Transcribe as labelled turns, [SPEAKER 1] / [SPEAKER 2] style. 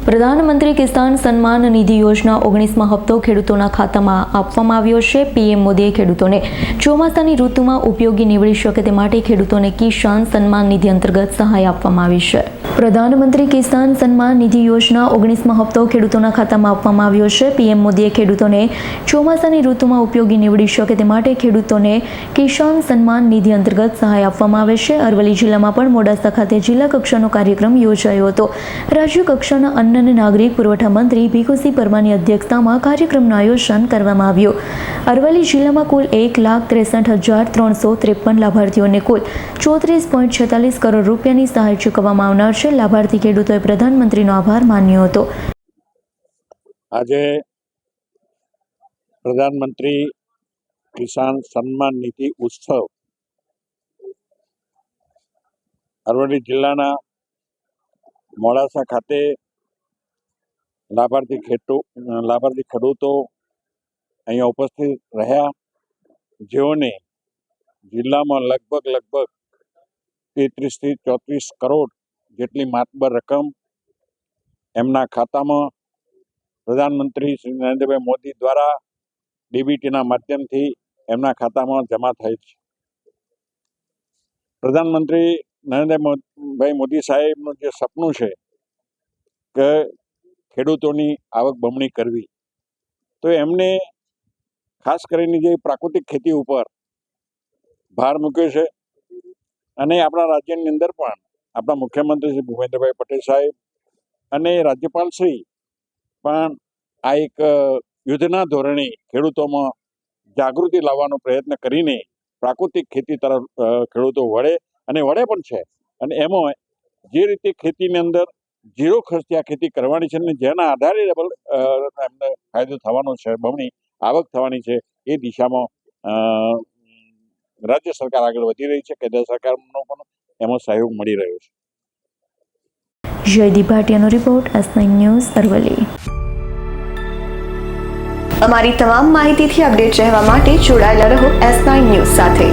[SPEAKER 1] પ્રધાનમંત્રી કિસાન સન્માન નિધિ યોજના 19મા હપ્તો ખેડૂતોના ખાતામાં આપવામાં આવ્યો છે। પીએમ મોદીએ ખેડૂતોને ચોમાસાની ઋતુમાં ઉપયોગી નીવડી શકે તે માટે ખેડૂતોને કિસાન સન્માન નિધિ અંતર્ગત સહાય આપવામાં આવી છે। પ્રધાનમંત્રી કિસાન સન્માન નિધિ યોજના 19મા હપ્તો ખેડૂતોના ખાતામાં આપવામાં આવ્યો છે। પીએમ મોદીએ ખેડૂતોને ચોમાસાની ઋતુમાં ઉપયોગી નીવડી શકે તે માટે ખેડૂતોને કિસાન સન્માન નિધિ અંતર્ગત સહાય આપવામાં આવે છે। અરવલ્લી જિલ્લામાં પણ મોડાસા ખાતે જિલ્લા કક્ષાનો કાર્યક્રમ યોજાયો હતો। રાજ્ય કક્ષાના અન્ન અને નાગરિક પુરવઠા મંત્રી ભીખુસિંહ પરમારની અધ્યક્ષતામાં કાર્યક્રમનું આયોજન કરવામાં આવ્યું। અરવલ્લી જિલ્લામાં કુલ 1,63,353 લાભાર્થીઓને કુલ 34.46 કરોડ રૂપિયાની સહાય ચૂકવવામાં આવનાર છે। લાભાર્થી ખેડૂતોએ પ્રધાનમંત્રીનો આભાર માન્યો હતો।
[SPEAKER 2] આજે પ્રધાનમંત્રી કિસાન સન્માન નિધિ ઉત્સવ અરવલ્લી જિલ્લાના મોડાસા ખાતે લાભાર્થી ખેડૂતો અહીંયા ઉપસ્થિત રહ્યા, જેઓને જિલ્લામાં લગભગ 33 થી 34 કરોડ જેટલી માતબર રકમ એમના ખાતામાં પ્રધાનમંત્રી શ્રી નરેન્દ્રભાઈ મોદી દ્વારા ડીબીટીના માધ્યમથી એમના ખાતામાં જમા થાય છે। પ્રધાનમંત્રી નરેન્દ્રભાઈ મોદી સાહેબનું જે સપનું છે કે ખેડૂતોની આવક બમણી કરવી, તો એમને ખાસ કરીને જે પ્રાકૃતિક ખેતી ઉપર ભાર મૂક્યો છે। અને આપણા રાજ્યની અંદર પણ આપણા મુખ્યમંત્રી શ્રી ભૂપેન્દ્રભાઈ પટેલ સાહેબ અને રાજ્યપાલ શ્રી પણ આ એક યુદ્ધના ધોરણે ખેડૂતોમાં જાગૃતિ લાવવાનો પ્રયત્ન કરીને પ્રાકૃતિક ખેતી તરફ ખેડૂતો વળે અને વળે પણ છે। અને એમાં જે રીતે ખેતીની અંદર ઝીરો ખર્ચે ખેતી કરવાની છે અને જેના આધારે એમને ફાયદો થવાનો છે, બમણી આવક થવાની છે, એ દિશામાં રાજ્ય સરકાર આગળ વધી રહી છે। કેન્દ્ર સરકારનો પણ એમાં સહયોગ મળી રહ્યો છે।
[SPEAKER 1] જયદીપ ભાટિયાનો રિપોર્ટ, S9 ન્યૂઝ, અરવલ્લી।
[SPEAKER 3] અમારી તમામ માહિતીથી અપડેટ રહેવા માટે જોડાયેલા રહો S9 ન્યૂઝ સાથે।